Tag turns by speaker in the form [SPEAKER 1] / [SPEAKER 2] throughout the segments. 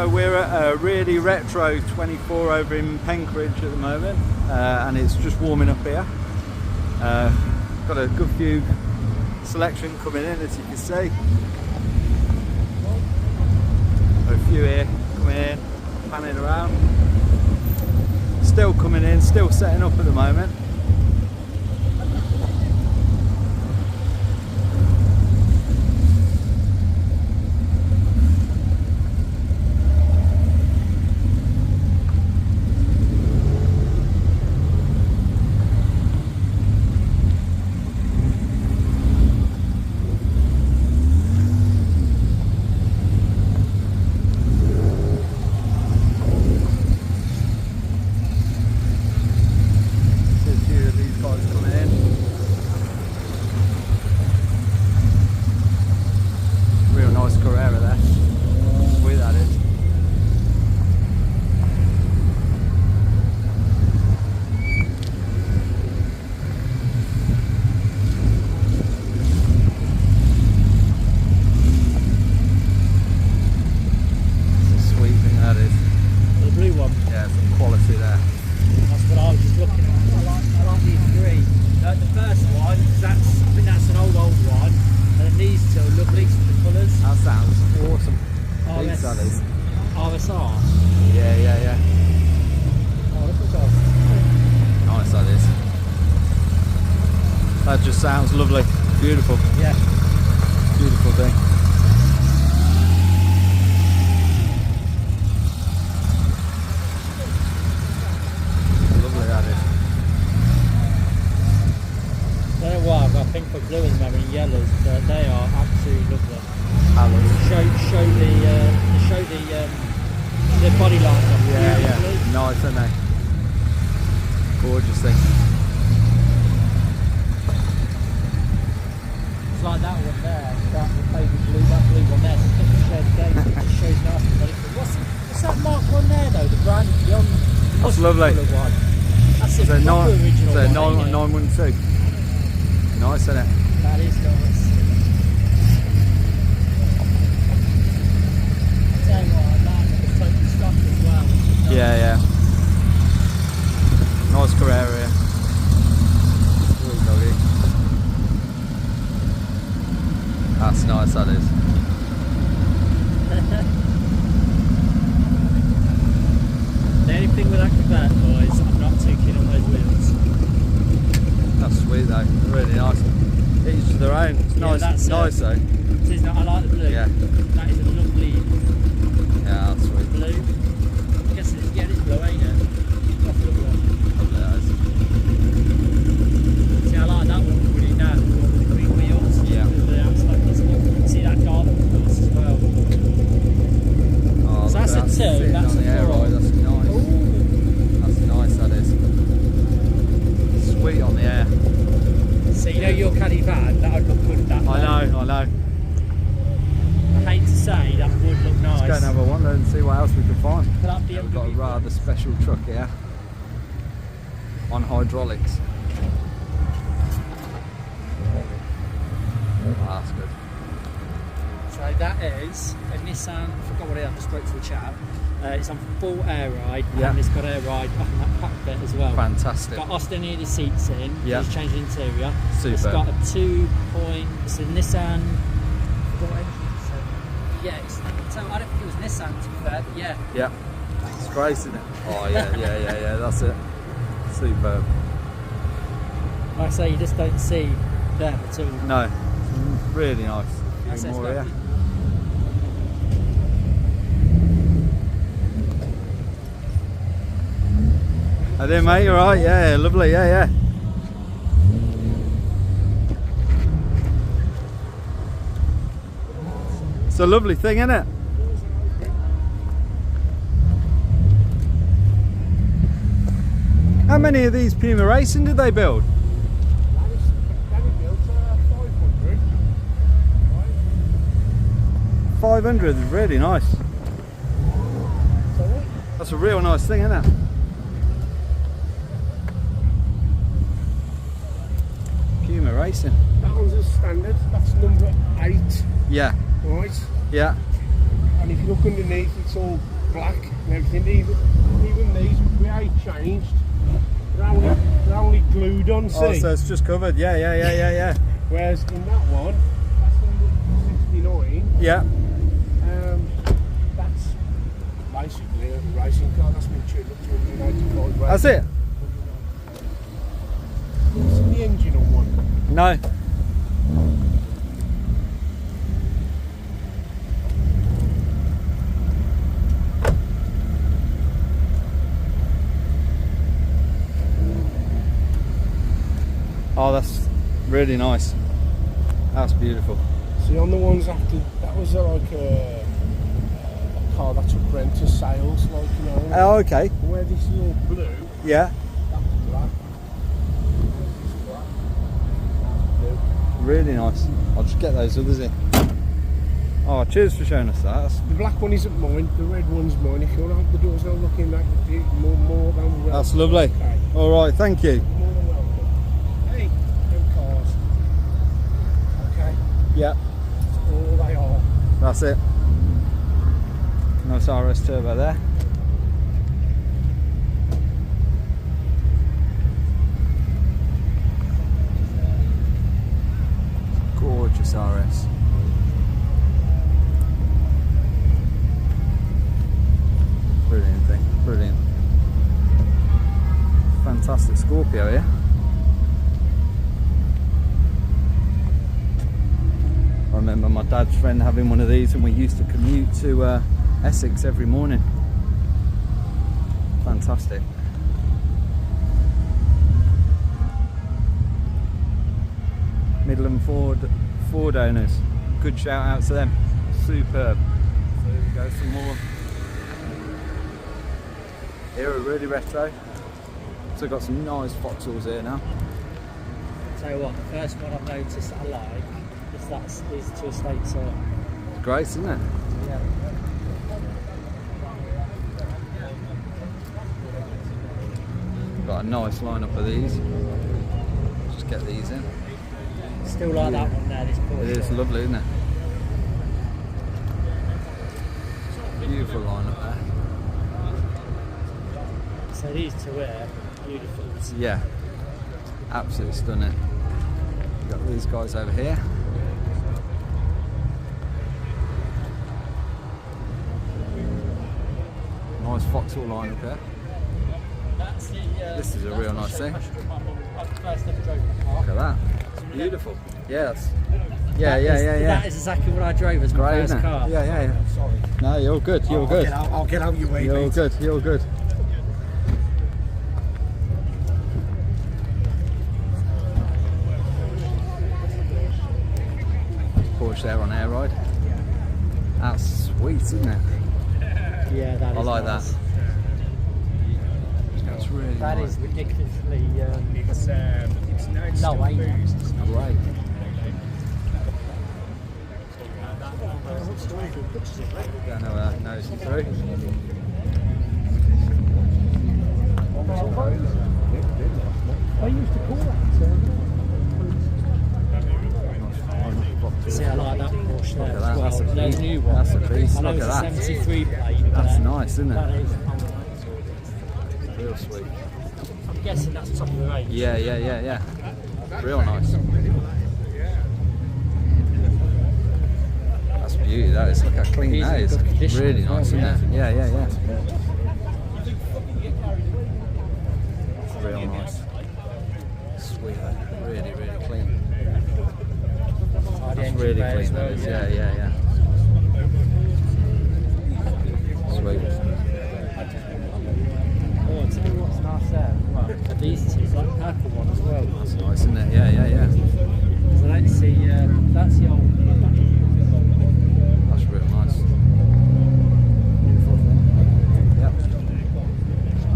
[SPEAKER 1] So we're at a really retro 24 over in Penkridge at the moment, and it's just warming up here. Got a good few selection coming in, as you can see. A few here coming in, panning around. Still coming in, still setting up at the moment. That just sounds lovely, beautiful.
[SPEAKER 2] Yeah.
[SPEAKER 1] Beautiful thing. Lovely that is.
[SPEAKER 2] I don't know why I've got pink for blue at the moment and yellows, but they are absolutely lovely. Show the body lines off.
[SPEAKER 1] Yeah. Nice, aren't they? Gorgeous thing.
[SPEAKER 2] Like that one there, that baby blue, that blue one there, so it's a shared game, it just shows nice. What's that mark one there though, the brand beyond?
[SPEAKER 1] That's lovely.
[SPEAKER 2] One? That's the proper original one.
[SPEAKER 1] 912. Nice, isn't it?
[SPEAKER 2] That is nice. I tell you what, I like the totally stuff as well.
[SPEAKER 1] Yeah. Nice Carrera here. Sweet doggy. That's nice, that is.
[SPEAKER 2] The only thing with that convert, boys, I'm not too keen on those wheels.
[SPEAKER 1] That's sweet though, really nice. Each to their own. It's nice, nice though.
[SPEAKER 2] It is not, I like the blue.
[SPEAKER 1] Yeah.
[SPEAKER 2] That is a lovely.
[SPEAKER 1] Yeah, that's sweet.
[SPEAKER 2] Blue. I guess it's, it's blue, ain't it? That's a lovely one.
[SPEAKER 1] Lovely that is.
[SPEAKER 2] See, I like that one really now, the one with the green wheels.
[SPEAKER 1] Yeah.
[SPEAKER 2] See that carbon course as well.
[SPEAKER 1] Oh,
[SPEAKER 2] so that's a 2, that's a 4.
[SPEAKER 1] Right, that's nice. Ooh. That's nice, that is. Sweet on the air.
[SPEAKER 2] So you know your caddy van, that would look good at that one.
[SPEAKER 1] I know.
[SPEAKER 2] I hate to say, that would look nice.
[SPEAKER 1] Let's go and have a wander and see what else we can find.
[SPEAKER 2] Yeah,
[SPEAKER 1] we've got a rather special truck here on hydraulics. Oh, that's good.
[SPEAKER 2] So that is a Nissan, I forgot what it is, I just spoke to a chap. It's on full air ride, and it's got air ride up in that pack bit as well.
[SPEAKER 1] Fantastic.
[SPEAKER 2] It's got Austin seats in,
[SPEAKER 1] yeah.
[SPEAKER 2] It's changed the interior.
[SPEAKER 1] Super.
[SPEAKER 2] It's got a 2-point, it's a Nissan, I forgot what engine, so yeah, so I don't think it was Nissan to be fair, but yeah.
[SPEAKER 1] Yeah, it's great, isn't it? Oh yeah, that's it. Superb.
[SPEAKER 2] Like I say, you just don't see them at all.
[SPEAKER 1] No, it's really nice.
[SPEAKER 2] That's it,
[SPEAKER 1] more here. How do, mate? You alright? Yeah, lovely. Yeah. It's a lovely thing, isn't it? How many of these Puma Racing did they build? 500 is really nice. That's a real nice thing, isn't it? Puma Racing.
[SPEAKER 3] That one's a standard. That's number 8.
[SPEAKER 1] Yeah.
[SPEAKER 3] Right.
[SPEAKER 1] Yeah.
[SPEAKER 3] And if you look underneath, it's all black and everything. Even these, we ain't changed. They're only glued on, see?
[SPEAKER 1] Oh, so it's just covered. Yeah.
[SPEAKER 3] Whereas in that one, that's number 69.
[SPEAKER 1] Yeah.
[SPEAKER 3] That's basically a racing car. That's been tuned up to 185 brake.
[SPEAKER 1] That's it.
[SPEAKER 3] What's in the engine on one?
[SPEAKER 1] No. Oh, that's really nice. That's beautiful.
[SPEAKER 3] See, on the ones after, that was like a car that took rent to sales, like, you know.
[SPEAKER 1] Oh, okay.
[SPEAKER 3] Where this is all blue,
[SPEAKER 1] Yeah.
[SPEAKER 3] that's black.
[SPEAKER 1] Really nice. I'll just get those others in. Oh, cheers for showing us that.
[SPEAKER 3] The black one isn't mine, the red one's mine. If you want to open the doors, now looking like more than welcome.
[SPEAKER 1] That's lovely.
[SPEAKER 3] Okay.
[SPEAKER 1] All right, thank you.
[SPEAKER 3] More than welcome. Hey, them cars. Okay,
[SPEAKER 1] Yeah,
[SPEAKER 3] that's all they are.
[SPEAKER 1] that's it. Nice RS turbo there. Gorgeous RS. Brilliant thing, brilliant. Fantastic Scorpio here. I remember my dad's friend having one of these, and we used to commute to Essex every morning. Fantastic. Midland Ford owners, good shout out to them. Superb. So here we go, some more. Here are really retro. So got some nice Vauxhalls here now.
[SPEAKER 2] Tell you what, the first one I've noticed that I like is these two estates here.
[SPEAKER 1] Great, isn't it?
[SPEAKER 2] Yeah.
[SPEAKER 1] Got a nice lineup of these. Just get these in.
[SPEAKER 2] Still like that one there, this Porsche.
[SPEAKER 1] It is lovely, isn't it? Beautiful lineup there.
[SPEAKER 2] So these two here, beautiful.
[SPEAKER 1] Yeah, absolutely stunning. Got these guys over here. Nice Vauxhall lineup here.
[SPEAKER 2] That's the,
[SPEAKER 1] This is a real nice thing.
[SPEAKER 2] I first ever drove that car.
[SPEAKER 1] Look at that. It's beautiful. Yeah, that's,
[SPEAKER 2] That
[SPEAKER 1] yeah.
[SPEAKER 2] is exactly what I drove as my
[SPEAKER 1] Great,
[SPEAKER 2] first
[SPEAKER 1] isn't it?
[SPEAKER 2] car.
[SPEAKER 1] Yeah.
[SPEAKER 3] Sorry.
[SPEAKER 1] No, you're good. You're good.
[SPEAKER 3] I'll get out your way,
[SPEAKER 1] You're
[SPEAKER 3] mate.
[SPEAKER 1] good. You're good. Porsche there on air ride. That's sweet, isn't it?
[SPEAKER 2] Yeah, that is
[SPEAKER 1] I like
[SPEAKER 2] nice.
[SPEAKER 1] that. That's really
[SPEAKER 2] That
[SPEAKER 1] nice.
[SPEAKER 2] is ridiculously
[SPEAKER 3] It's nice
[SPEAKER 2] low, ain't it?
[SPEAKER 1] Great. Don't know nosing through.
[SPEAKER 2] I used to call that. See, I like that Porsche there
[SPEAKER 1] Look at
[SPEAKER 2] as
[SPEAKER 1] that,
[SPEAKER 2] well.
[SPEAKER 1] that's a
[SPEAKER 2] The
[SPEAKER 1] beast.
[SPEAKER 2] new one.
[SPEAKER 1] That's a beast.
[SPEAKER 2] I know
[SPEAKER 1] Look
[SPEAKER 2] it's
[SPEAKER 1] at
[SPEAKER 2] a
[SPEAKER 1] that.
[SPEAKER 2] 73 plate.
[SPEAKER 1] That's
[SPEAKER 2] but
[SPEAKER 1] nice, isn't
[SPEAKER 2] that
[SPEAKER 1] it?
[SPEAKER 2] is,
[SPEAKER 1] Real sweet.
[SPEAKER 2] I'm guessing that's top of the range.
[SPEAKER 1] Yeah. Real nice. That's beauty, that is. Look how clean
[SPEAKER 2] These
[SPEAKER 1] that
[SPEAKER 2] are in
[SPEAKER 1] is.
[SPEAKER 2] good condition
[SPEAKER 1] Really
[SPEAKER 2] as well,
[SPEAKER 1] nice, isn't
[SPEAKER 2] yeah.
[SPEAKER 1] it? Yeah. That's real nice. Sweet, really clean.
[SPEAKER 2] Tidy
[SPEAKER 1] That's
[SPEAKER 2] engine
[SPEAKER 1] really
[SPEAKER 2] bay as
[SPEAKER 1] clean,
[SPEAKER 2] well,
[SPEAKER 1] that is. Yeah. Sweet.
[SPEAKER 2] Oh, and tell you what's nice there. Well, are these two, like the purple one as well.
[SPEAKER 1] That's nice, isn't it? Yeah.
[SPEAKER 2] Because I don't see, that's the old.
[SPEAKER 1] That's real nice. Beautiful thing.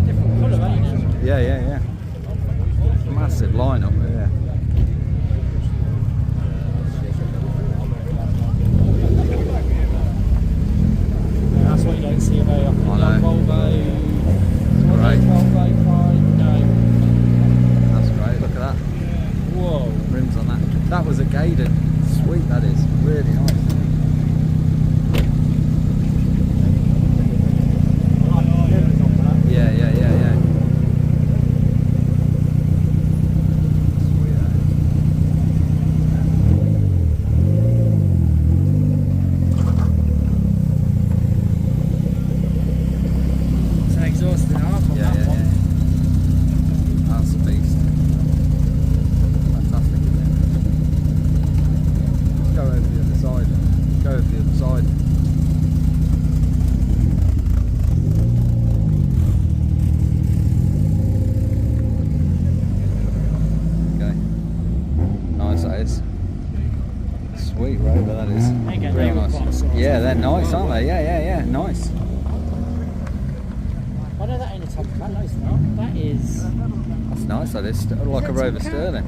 [SPEAKER 2] Different colour, ain't it?
[SPEAKER 1] Yeah. Massive lineup, yeah.
[SPEAKER 2] That's what you don't see very often.
[SPEAKER 1] I know.
[SPEAKER 2] Volvo.
[SPEAKER 1] Great.
[SPEAKER 2] Volvo 5, no.
[SPEAKER 1] That's great, look at that.
[SPEAKER 2] Whoa.
[SPEAKER 1] Rims on that. That was a Gaydon. Sweet, that is. Really nice. that is.
[SPEAKER 2] Again,
[SPEAKER 1] Real
[SPEAKER 2] they were
[SPEAKER 1] nice.
[SPEAKER 2] quite soft.
[SPEAKER 1] Yeah, they're nice, aren't they? Yeah, nice.
[SPEAKER 2] I know that ain't a top cat, no it's not. That is...
[SPEAKER 1] That's nice, that is. Like a Rover Sterling.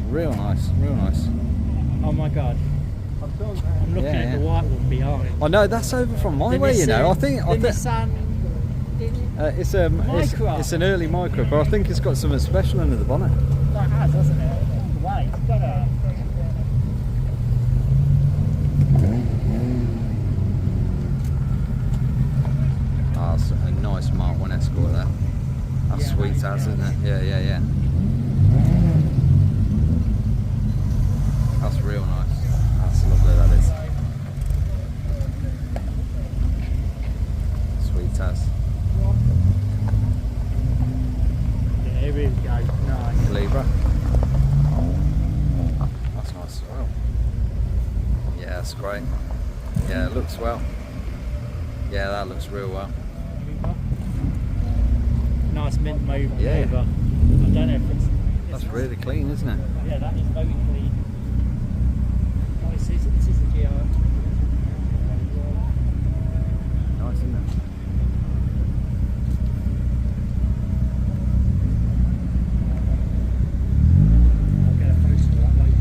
[SPEAKER 1] Real nice, real nice.
[SPEAKER 2] Oh my god. I'm looking at the white one behind.
[SPEAKER 1] I know, that's over from my way, you know. I think...
[SPEAKER 2] Nissan...
[SPEAKER 1] It's an early micro, but I think it's got something special under the bonnet.
[SPEAKER 2] That has, hasn't it? Wait, it's got a...
[SPEAKER 1] Oh, it's a nice Mark 1 Escort there. That's
[SPEAKER 2] Yeah,
[SPEAKER 1] sweet
[SPEAKER 2] that is
[SPEAKER 1] as, isn't it? Yeah. That's real nice. That's lovely, that is. Sweet as.
[SPEAKER 2] Yeah, here we go. Nice.
[SPEAKER 1] Libra. That's nice as well. Yeah, that's great. Yeah, it looks well. Yeah, that looks real well.
[SPEAKER 2] Nice mint move
[SPEAKER 1] Yeah.
[SPEAKER 2] over. I don't know if it's...
[SPEAKER 1] That's really clean, isn't it?
[SPEAKER 2] Yeah, that is very clean. Oh, it is a GR.
[SPEAKER 1] Nice, isn't it?
[SPEAKER 2] I'll get a post for that later.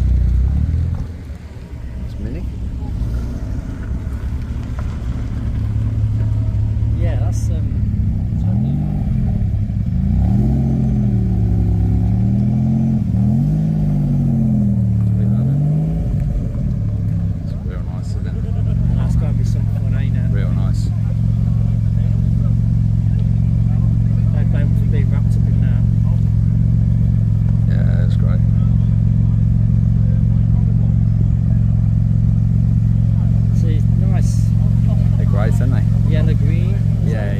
[SPEAKER 1] It's mini.
[SPEAKER 2] Yeah, that's
[SPEAKER 1] It's real nice, isn't it?
[SPEAKER 2] that's got to be some fun, ain't it?
[SPEAKER 1] Real nice.
[SPEAKER 2] No blame for being wrapped up in that.
[SPEAKER 1] Yeah, it's great.
[SPEAKER 2] See, nice
[SPEAKER 1] They're great, aren't they?
[SPEAKER 2] yellow green.
[SPEAKER 1] Yeah.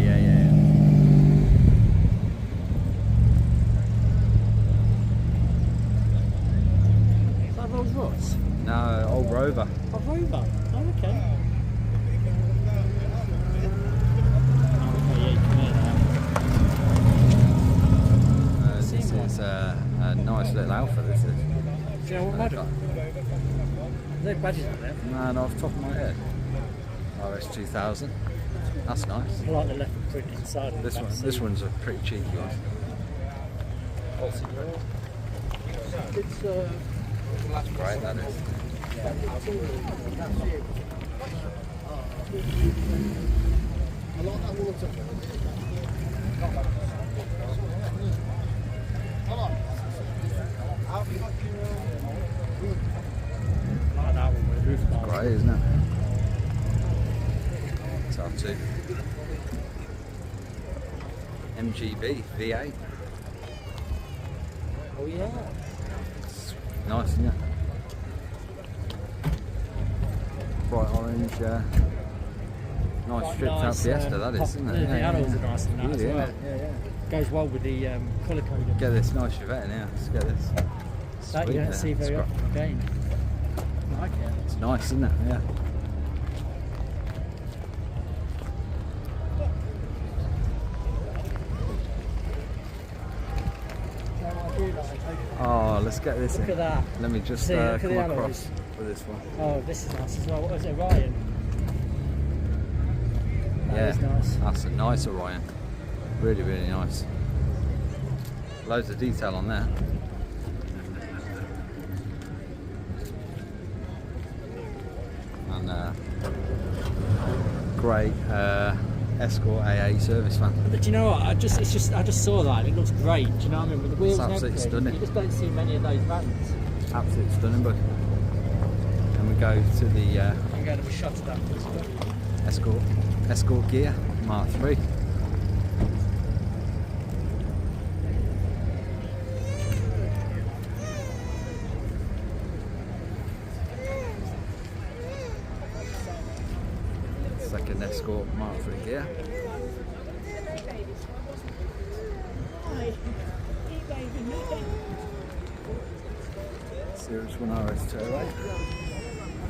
[SPEAKER 2] Is that Rolls Royce?
[SPEAKER 1] No, old Rover.
[SPEAKER 2] Oh, Rover. Oh, okay.
[SPEAKER 1] This is a nice little Alpha, this is.
[SPEAKER 2] Do you know what model? There's no badges on there.
[SPEAKER 1] No, not off the top of my head. RS2000. That's nice.
[SPEAKER 2] I like the leopard print inside. and
[SPEAKER 1] This
[SPEAKER 2] back
[SPEAKER 1] one,
[SPEAKER 2] seat.
[SPEAKER 1] this one's a pretty cheeky one.
[SPEAKER 2] It's
[SPEAKER 1] That's great, that is.
[SPEAKER 2] like that one with the roof bars.
[SPEAKER 1] Great, isn't it? It's R2. MGB V8.
[SPEAKER 2] Oh yeah.
[SPEAKER 1] It's nice, isn't it? Bright orange, nice
[SPEAKER 2] Quite
[SPEAKER 1] stripped out
[SPEAKER 2] nice,
[SPEAKER 1] Fiesta, that is, isn't it?
[SPEAKER 2] The alloys are nice and that as
[SPEAKER 1] Yeah,
[SPEAKER 2] well.
[SPEAKER 1] yeah.
[SPEAKER 2] Goes well with the colour coding.
[SPEAKER 1] Get this nice Chevette in here. Let's get this.
[SPEAKER 2] That you
[SPEAKER 1] Sweet,
[SPEAKER 2] don't see
[SPEAKER 1] It's
[SPEAKER 2] very
[SPEAKER 1] gr-
[SPEAKER 2] often again. I like it.
[SPEAKER 1] It's nice, isn't it? Yeah. Oh, let's get this
[SPEAKER 2] Look
[SPEAKER 1] in.
[SPEAKER 2] at that.
[SPEAKER 1] Let me just
[SPEAKER 2] See, look at
[SPEAKER 1] come
[SPEAKER 2] the
[SPEAKER 1] across
[SPEAKER 2] alloys.
[SPEAKER 1] with this one.
[SPEAKER 2] Oh, this is nice as well. What is it, Ryan? That is nice.
[SPEAKER 1] That's a nice Orion. Really, really nice. Loads of detail on there. And great Escort AA service van.
[SPEAKER 2] But do you know what? I just saw that and it looks great. Do you know what I mean? With the wheels and
[SPEAKER 1] absolutely
[SPEAKER 2] everything,
[SPEAKER 1] stunning.
[SPEAKER 2] you just don't see many of those vans.
[SPEAKER 1] Absolutely stunning, bud. And we go to the
[SPEAKER 2] I'm going to have a shot at that.
[SPEAKER 1] Escort gear Mark 3. Second Escort Mark 3 gear. Series 1 RS 208.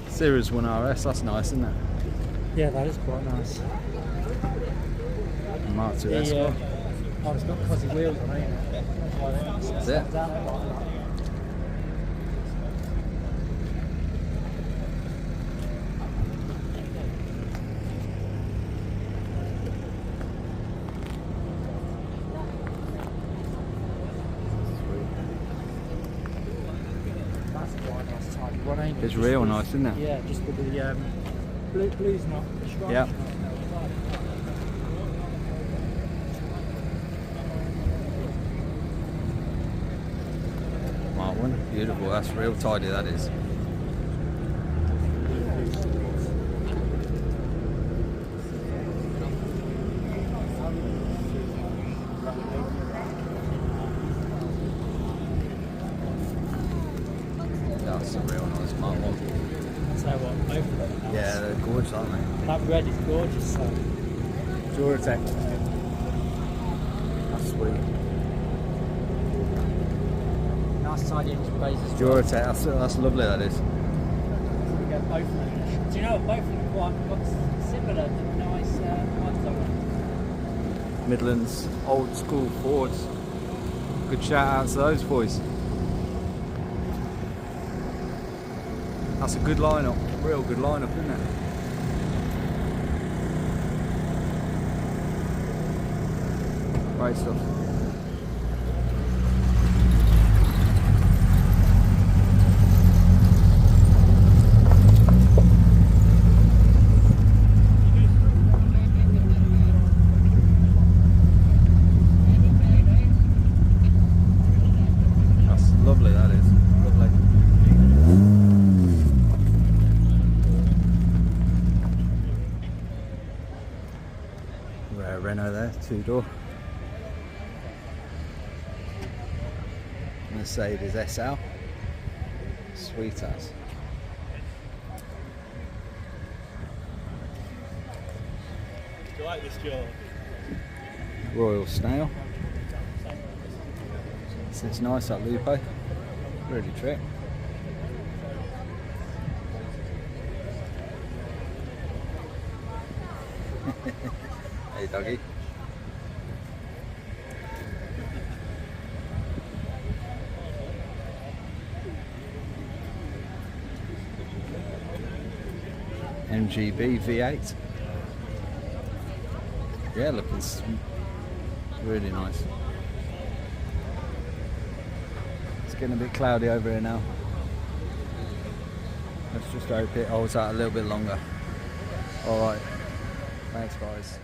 [SPEAKER 1] Series 1 RS, that's nice, isn't it?
[SPEAKER 2] Yeah, that is quite nice.
[SPEAKER 1] Mark II S.
[SPEAKER 2] Oh, it's got fuzzy wheels on it.
[SPEAKER 1] That's it.
[SPEAKER 2] That's quite nice tidy one, ain't it?
[SPEAKER 1] It's
[SPEAKER 2] Just
[SPEAKER 1] real
[SPEAKER 2] with-
[SPEAKER 1] nice, isn't it?
[SPEAKER 2] Yeah, just with the blue's not. The stripe's
[SPEAKER 1] Yep.
[SPEAKER 2] not.
[SPEAKER 1] Mark 1, beautiful. That's real tidy, that is. That's a real nice Mark 1.
[SPEAKER 2] So what? Both of them.
[SPEAKER 1] Yeah, they're gorgeous, aren't they?
[SPEAKER 2] That red is gorgeous. So.
[SPEAKER 1] Duratec. That's sweet.
[SPEAKER 2] Nice tidy engine bays as well.
[SPEAKER 1] Duratec, that's lovely, that is.
[SPEAKER 2] So we get both of them. Do you know what? Both of them quite similar, nice ones on them.
[SPEAKER 1] Midlands, old school Fords. Good shout out to those boys. That's a good lineup, real good lineup, isn't it? Great stuff. That's lovely, that is. Lovely. Rare Renault there, 2-door. Mercedes SL. Sweet ass.
[SPEAKER 3] Do you like this, Joe?
[SPEAKER 1] Royal Snail. It's nice, that Lupo. Really trick. Hey doggy. MGB V8. Yeah, looking really nice. It's getting a bit cloudy over here now. Let's just hope it holds out a little bit longer. Alright, thanks guys.